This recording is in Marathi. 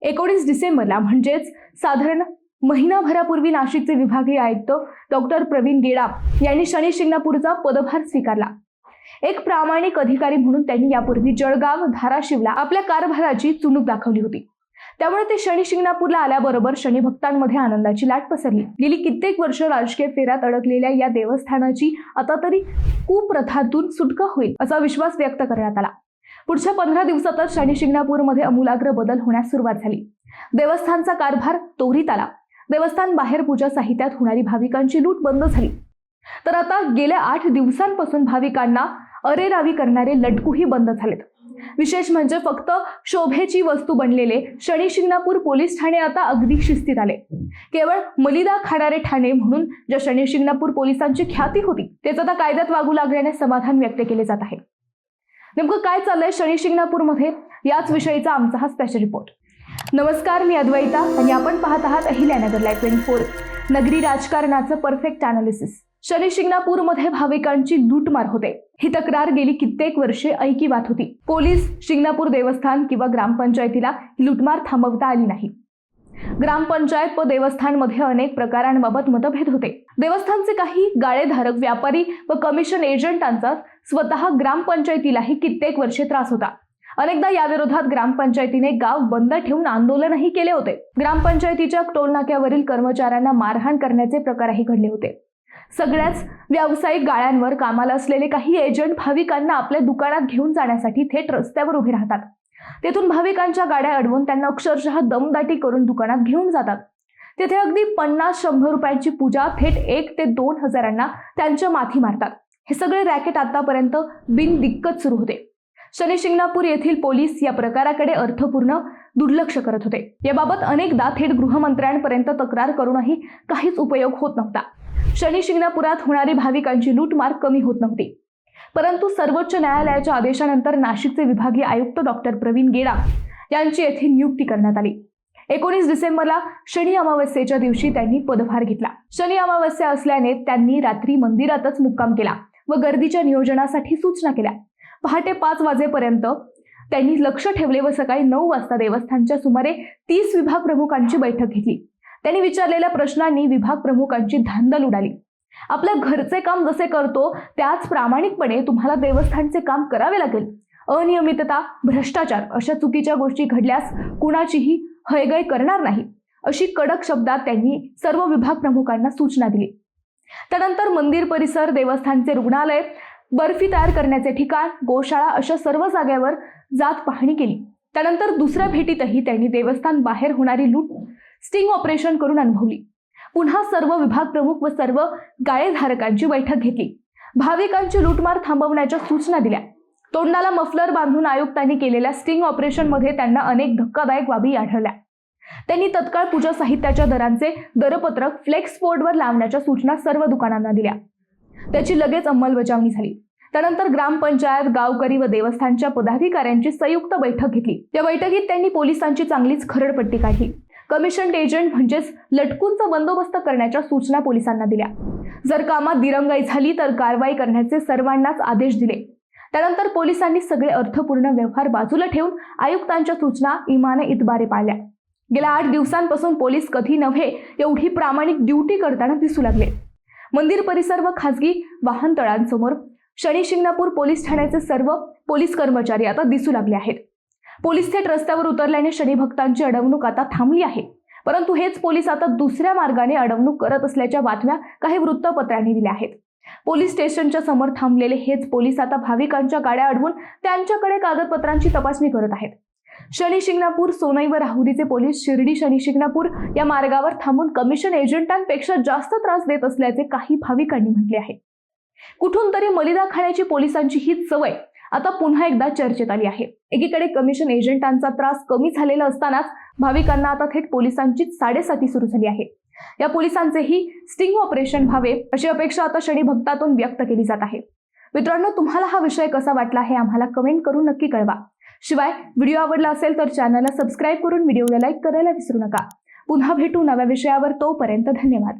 19 डिसेंबरला म्हणजेच साधारण महिनाभरापूर्वी नाशिकचे विभागीय आयुक्त डॉक्टर प्रवीण गेडाम यांनी शनी शिंगणापूरचा पदभार स्वीकारला। एक प्रामाणिक अधिकारी म्हणून त्यांनी यापूर्वी जळगाव, धाराशिवला आपल्या कारभाराची चुणूक दाखवली होती। त्यामुळे ते शनी शिंगणापूरला आल्याबरोबर शनी भक्तांमध्ये आनंदाची लाट पसरली। गेली कित्येक वर्ष राजकीय फेऱ्यात अडकलेल्या या देवस्थानाची आता तरी कुप्रथांतून सुटका होईल असा विश्वास व्यक्त करण्यात आला। पुढच्या 15 दिवसातच शनी शिंगणापूरमध्ये आमूलाग्र बदल होण्यास सुरुवात झाली। देवस्थानचा कारभार त्वरित आला। देवस्थान बाहेर पूजा साहित्यात होणारी भाविकांची लूट बंद झाली। तर आता गेल्या 8 दिवसांपासून भाविकांना अरेरावी करणारे लटकूही बंद झालेत। विशेष म्हणजे फक्त शोभेची वस्तू बनलेले शनी शिंगणापूर पोलीस ठाणे आता अगदी शिस्तीत आले। केवळ मलिदा खाणारे ठाणे म्हणून ज्या शनी शिंगणापूर पोलिसांची ख्याती होती तेच आता कायद्यात वागू लागल्याने समाधान व्यक्त केले जात आहे। नेमकं काय चाललंय शनी शिंगणापूरमध्ये याच विषयीचा आमचा हा स्पेशल रिपोर्ट। नमस्कार, मी अद्वैता आणि आपण पाहत आहात अहिल्यानगर लाईव्ह 24, नगरी राजकारणाचं परफेक्ट अनालिसिस। शनी शिंगणापूरमध्ये भाविकांची लूटमार होते ही तक्रार गेली कित्येक वर्षे ऐकिवात होती। पोलीस, शिंगणापूर देवस्थान किंवा ग्रामपंचायतीला ही लूटमार थांबवता आली नाही। ग्रामपंचायत व देवस्थानमध्ये अनेक प्रकारांबाबत मतभेद होते। देवस्थानचे काही गाळेधारक, व्यापारी व कमिशन एजंटांचा स्वतः ग्रामपंचायतीलाही कित्येक वर्षे त्रास होता। अनेकदा याविरोधात ग्रामपंचायतीने गाव बंद ठेवून आंदोलनही केले होते। ग्रामपंचायतीच्या टोलनाक्यावरील कर्मचाऱ्यांना मारहाण करण्याचे प्रकारही घडले होते। सगळ्याच व्यावसायिक गाळ्यांवर कामाला असलेले काही एजंट भाविकांना आपल्या दुकानात घेऊन जाण्यासाठी थेट रस्त्यावर उभे राहतात। तेथून भाविकांच्या गाड्या अडवून त्यांना अक्षरशः दमदाटी करून दुकानात घेऊन जातात। तेथे अगदी 50-100 रुपयांची पूजा थेट 1 ते 2 हजारांना त्यांच्या माथी मारतात। हे सगळे रॅकेट आतापर्यंत बिनदिक्कत सुरू होते। शनी शिंगणापूर येथील पोलीस या प्रकाराकडे अर्थपूर्ण दुर्लक्ष करत होते। याबाबत अनेकदा थेट गृहमंत्र्यांपर्यंत तक्रार करूनही काहीच उपयोग होत नव्हता। शनी शिंगणापुरात होणारी भाविकांची लूटमार कमी होत नव्हती। परंतु सर्वोच्च न्यायालयाच्या आदेशानंतर नाशिकचे विभागीय आयुक्त डॉक्टर प्रवीण गेडाम यांची येथे नियुक्ती करण्यात आली। 19 डिसेंबरला शनी अमावस्येच्या दिवशी त्यांनी पदभार घेतला। शनी अमावस्या असल्याने त्यांनी रात्री मंदिरातच मुक्काम केला व गर्दीच्या नियोजनासाठी सूचना केल्या। पहाटे 5 वाजेपर्यंत त्यांनी लक्ष ठेवले व सकाळी 9 वाजता देवस्थानच्या सुमारे 30 विभाग प्रमुखांची बैठक घेतली। त्यांनी विचारलेल्या प्रश्नांनी विभाग प्रमुखांची धांदल उडाली। आपल्या घरचे काम जसे करतो त्याच प्रामाणिकपणे तुम्हाला देवस्थानचे काम करावे लागेल। अनियमितता, भ्रष्टाचार अशा चुकीच्या गोष्टी घडल्यास कुणाचीही हयगय करणार नाही अशी कडक शब्दात त्यांनी सर्व विभाग प्रमुखांना सूचना दिली। त्यानंतर मंदिर परिसर, देवस्थानचे रुग्णालय, बर्फी तयार करण्याचे ठिकाण, गोशाळा अशा सर्व जागेवर जात पाहणी केली। त्यानंतर दुसऱ्या भेटीतही त्यांनी देवस्थान बाहेर होणारी लूट स्टिंग ऑपरेशन करून अनुभवली। पुन्हा सर्व विभाग प्रमुख व सर्व गाळेधारकांची बैठक घेतली। भाविकांची लूटमार थांबवण्याच्या सूचना दिल्या। तोंडाला मफलर बांधून आयुक्तांनी केलेल्या स्टिंग ऑपरेशनमध्ये त्यांना अनेक धक्कादायक बाबी आढळल्या। त्यांनी तत्काळ पूजा साहित्याच्या दरांचे दरपत्रक फ्लेक्स बोर्डवर लावण्याच्या सूचना सर्व दुकानांना दिल्या। त्याची लगेच अंमलबजावणी झाली। त्यानंतर ग्रामपंचायत, गावकरी व देवस्थानच्या पदाधिकाऱ्यांची संयुक्त बैठक घेतली। या बैठकीत त्यांनी पोलिसांची चांगलीच खरडपट्टी काढली। कमिशन एजंट म्हणजेच लटकूंचा बंदोबस्त करण्याच्या सूचना पोलिसांना दिल्या। जर कामात दिरंगाई झाली तर कारवाई करण्याचे सर्वांनाच आदेश दिले। त्यानंतर पोलिसांनी सगळे अर्थपूर्ण व्यवहार बाजूला ठेवून आयुक्तांच्या सूचना इमाने इतबारे पाळल्या। गेल्या 8 दिवसांपासून पोलीस कधी नव्हे एवढी प्रामाणिक ड्युटी करताना दिसू लागले। मंदिर परिसर व खासगी वाहनतळांसमोर शनी शिंगणापूर पोलीस ठाण्याचे सर्व पोलीस कर्मचारी आता दिसू लागले आहेत। पोलीस थेट रस्त्यावर उतरल्याने शनी भक्तांची अडवणूक आता थांबली आहे। परंतु हेच पोलीस आता दुसऱ्या मार्गाने अडवणूक करत असल्याच्या बातम्या काही वृत्तपत्रांनी दिल्या आहेत। पोलीस स्टेशनच्या समोर थांबलेले हेच पोलीस आता भाविकांच्या गाड्या अडवून त्यांच्याकडे कागदपत्रांची तपासणी करत आहेत। शनी शिंगणापूर, सोनई व राहुरीचे पोलीस शिर्डी शनी शिंगणापूर या मार्गावर थांबून कमिशन एजंटांपेक्षा जास्त त्रास देत असल्याचे काही भाविकांनी म्हटले आहे। कुठून तरी मलिदा खाण्याची पोलिसांची ही सवय आता पुन्हा एकदा चर्चेत आली आहे। एकीकडे कमिशन एजंटांचा त्रास कमी झालेला असतानाच भाविकांना आता थेट पोलिसांचीच साडेसाती सुरू झाली आहे। या पोलिसांचेही स्टिंग ऑपरेशन व्हावे अशी अपेक्षा आता शनी भक्तातून व्यक्त केली जात आहे। मित्रांनो, तुम्हाला हा विषय कसा वाटला हे आम्हाला कमेंट करून नक्की कळवा। शिवाय व्हिडिओ आवडला असेल तर चॅनलला सबस्क्राईब करून व्हिडिओला लाईक करायला विसरू नका। पुन्हा भेटू नव्या विषयावर, तोपर्यंत धन्यवाद।